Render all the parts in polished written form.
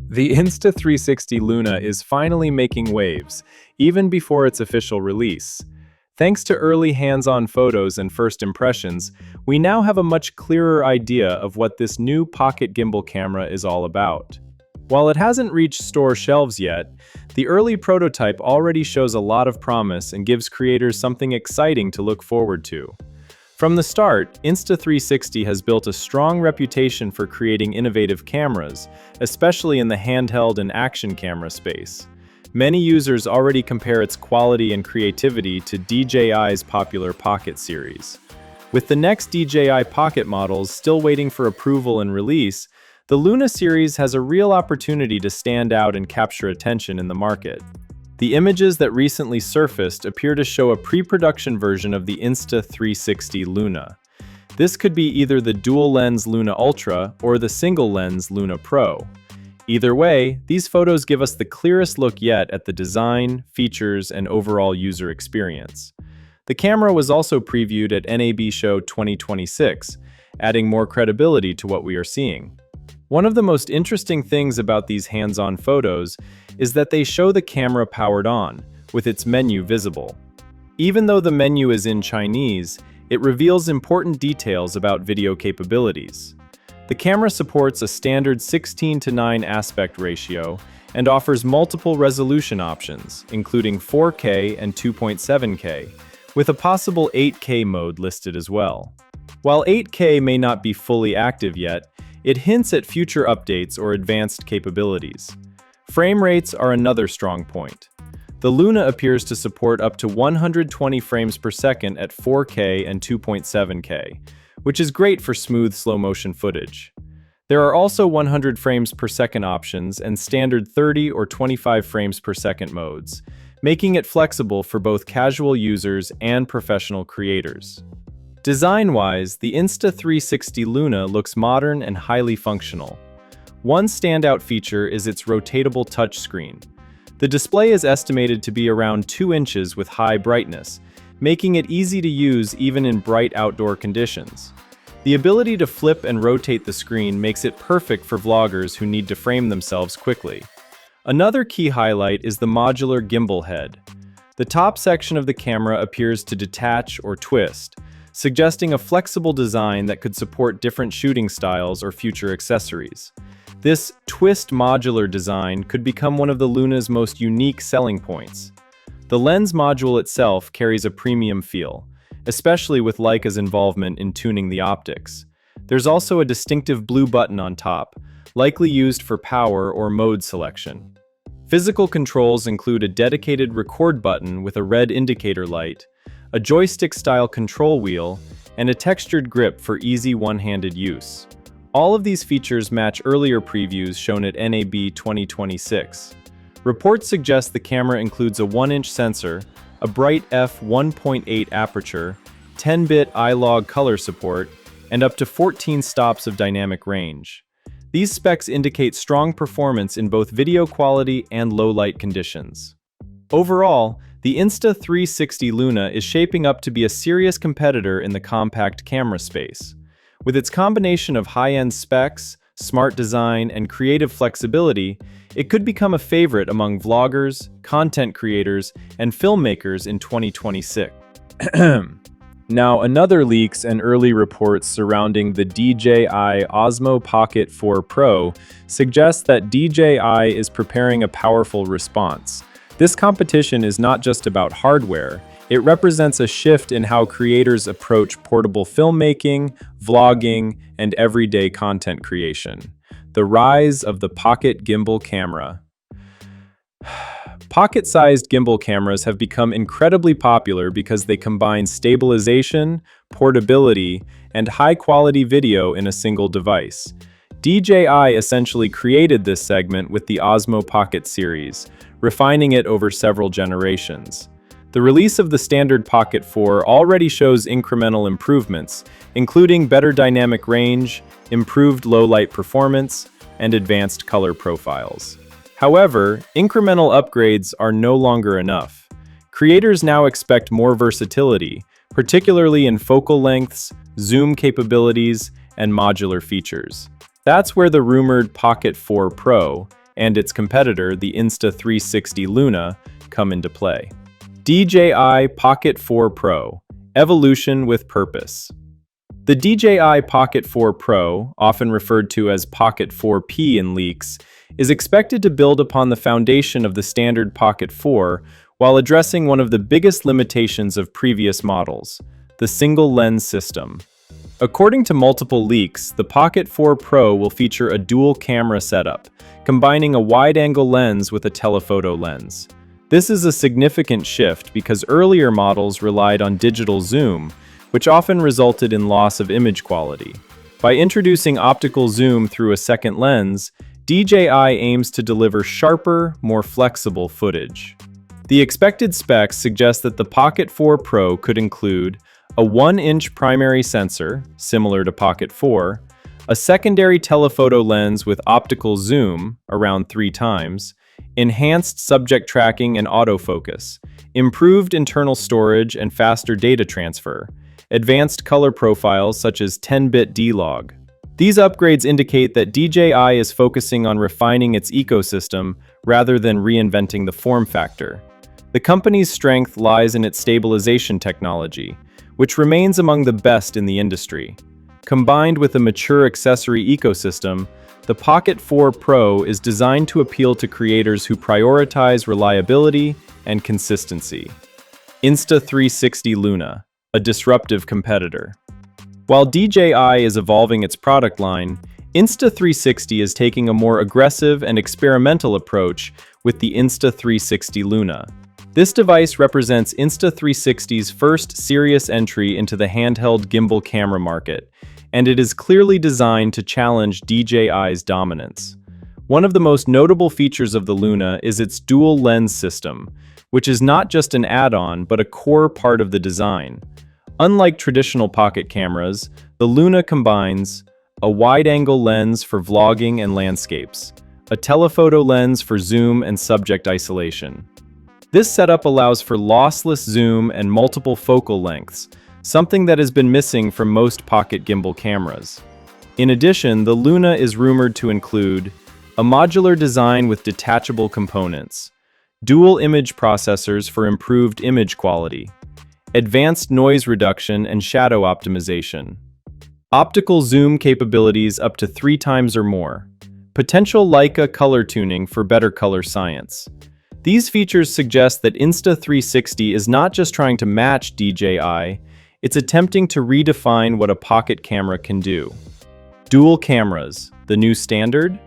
The Insta360 Luna is finally making waves, even before its official release. Thanks to early hands-on photos and first impressions, we now have a much clearer idea of what this new pocket gimbal camera is all about. While it hasn't reached store shelves yet, the early prototype already shows a lot of promise and gives creators something exciting to look forward to. From the start, Insta360 has built a strong reputation for creating innovative cameras, especially in the handheld and action camera space. Many users already compare its quality and creativity to DJI's popular Pocket series. With the next DJI Pocket models still waiting for approval and release, the Luna series has a real opportunity to stand out and capture attention in the market. The images that recently surfaced appear to show a pre-production version of the Insta360 Luna. This could be either the dual-lens Luna Ultra or the single-lens Luna Pro. Either way, these photos give us the clearest look yet at the design, features, and overall user experience. The camera was also previewed at NAB Show 2026, adding more credibility to what we are seeing. One of the most interesting things about these hands-on photos is that they show the camera powered on, with its menu visible. Even though the menu is in Chinese, it reveals important details about video capabilities. The camera supports a standard 16:9 aspect ratio and offers multiple resolution options, including 4K and 2.7K, with a possible 8K mode listed as well. While 8K may not be fully active yet, it hints at future updates or advanced capabilities. Frame rates are another strong point. The Luna appears to support up to 120 frames per second at 4K and 2.7K, which is great for smooth slow-motion footage. There are also 100 frames per second options and standard 30 or 25 frames per second modes, making it flexible for both casual users and professional creators. Design-wise, the Insta360 Luna looks modern and highly functional. One standout feature is its rotatable touchscreen. The display is estimated to be around 2 inches with high brightness, making it easy to use even in bright outdoor conditions. The ability to flip and rotate the screen makes it perfect for vloggers who need to frame themselves quickly. Another key highlight is the modular gimbal head. The top section of the camera appears to detach or twist, suggesting a flexible design that could support different shooting styles or future accessories. This twist modular design could become one of the Luna's most unique selling points. The lens module itself carries a premium feel, especially with Leica's involvement in tuning the optics. There's also a distinctive blue button on top, likely used for power or mode selection. Physical controls include a dedicated record button with a red indicator light, a joystick-style control wheel, and a textured grip for easy one-handed use. All of these features match earlier previews shown at NAB 2026. Reports suggest the camera includes a 1-inch sensor, a bright f1.8 aperture, 10-bit iLog color support, and up to 14 stops of dynamic range. These specs indicate strong performance in both video quality and low-light conditions. Overall, the Insta360 Luna is shaping up to be a serious competitor in the compact camera space. With its combination of high-end specs, smart design, and creative flexibility, it could become a favorite among vloggers, content creators, and filmmakers in 2026. Now, another leaks and early reports surrounding the DJI Osmo Pocket 4 Pro suggest that DJI is preparing a powerful response. This competition is not just about hardware. It represents a shift in how creators approach portable filmmaking, vlogging, and everyday content creation. The rise of the Pocket gimbal camera. Pocket-sized gimbal cameras have become incredibly popular because they combine stabilization, portability, and high-quality video in a single device. DJI essentially created this segment with the Osmo Pocket series, refining it over several generations. The release of the standard Pocket 4 already shows incremental improvements, including better dynamic range, improved low-light performance, and advanced color profiles. However, incremental upgrades are no longer enough. Creators now expect more versatility, particularly in focal lengths, zoom capabilities, and modular features. That's where the rumored Pocket 4 Pro, and its competitor, the Insta360 Luna, come into play. DJI Pocket 4 Pro, evolution with purpose. The DJI Pocket 4 Pro, often referred to as Pocket 4P in leaks, is expected to build upon the foundation of the standard Pocket 4 while addressing one of the biggest limitations of previous models, the single-lens system. According to multiple leaks, the Pocket 4 Pro will feature a dual-camera setup, combining a wide-angle lens with a telephoto lens. This is a significant shift because earlier models relied on digital zoom, which often resulted in loss of image quality. By introducing optical zoom through a second lens, DJI aims to deliver sharper, more flexible footage. The expected specs suggest that the Pocket 4 Pro could include a 1-inch primary sensor, similar to Pocket 4, a secondary telephoto lens with optical zoom, around 3 times, enhanced subject tracking and autofocus, improved internal storage and faster data transfer, advanced color profiles such as 10-bit D-Log. These upgrades indicate that DJI is focusing on refining its ecosystem rather than reinventing the form factor. The company's strength lies in its stabilization technology, which remains among the best in the industry. Combined with a mature accessory ecosystem, the Pocket 4 Pro is designed to appeal to creators who prioritize reliability and consistency. Insta360 Luna, a disruptive competitor. While DJI is evolving its product line, Insta360 is taking a more aggressive and experimental approach with the Insta360 Luna. This device represents Insta360's first serious entry into the handheld gimbal camera market, and it is clearly designed to challenge DJI's dominance. One of the most notable features of the Luna is its dual lens system, which is not just an add-on but a core part of the design. Unlike traditional pocket cameras, the Luna combines a wide-angle lens for vlogging and landscapes, a telephoto lens for zoom and subject isolation. This setup allows for lossless zoom and multiple focal lengths, something that has been missing from most pocket gimbal cameras. In addition, the Luna is rumored to include a modular design with detachable components, dual image processors for improved image quality, advanced noise reduction and shadow optimization, optical zoom capabilities up to 3 times or more, potential Leica color tuning for better color science. These features suggest that Insta360 is not just trying to match DJI, it's attempting to redefine what a pocket camera can do. Dual cameras, the new standard?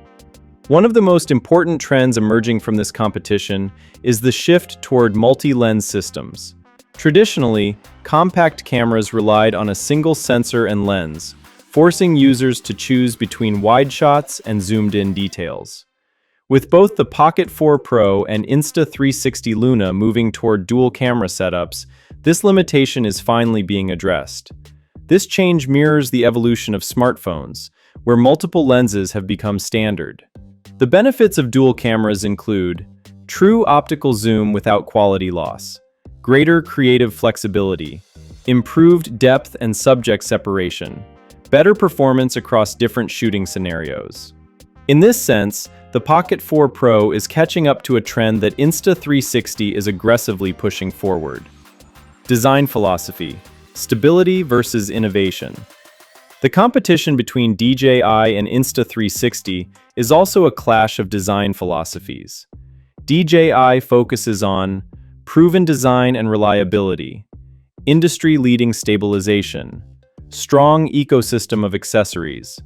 One of the most important trends emerging from this competition is the shift toward multi-lens systems. Traditionally, compact cameras relied on a single sensor and lens, forcing users to choose between wide shots and zoomed-in details. With both the Pocket 4 Pro and Insta360 Luna moving toward dual camera setups, this limitation is finally being addressed. This change mirrors the evolution of smartphones, where multiple lenses have become standard. The benefits of dual cameras include true optical zoom without quality loss, greater creative flexibility, improved depth and subject separation, better performance across different shooting scenarios. In this sense, the Pocket 4 Pro is catching up to a trend that Insta360 is aggressively pushing forward. Design philosophy: stability versus innovation. The competition between DJI and Insta360 is also a clash of design philosophies. DJI focuses on proven design and reliability, industry-leading stabilization, strong ecosystem of accessories,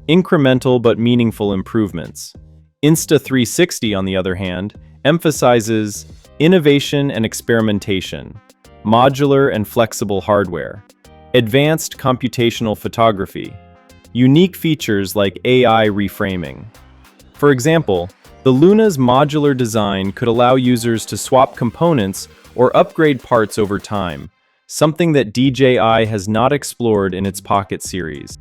incremental but meaningful improvements. Insta360, on the other hand, emphasizes innovation and experimentation, modular and flexible hardware, advanced computational photography, unique features like AI reframing. For example, the Luna's modular design could allow users to swap components or upgrade parts over time, something that DJI has not explored in its Pocket series.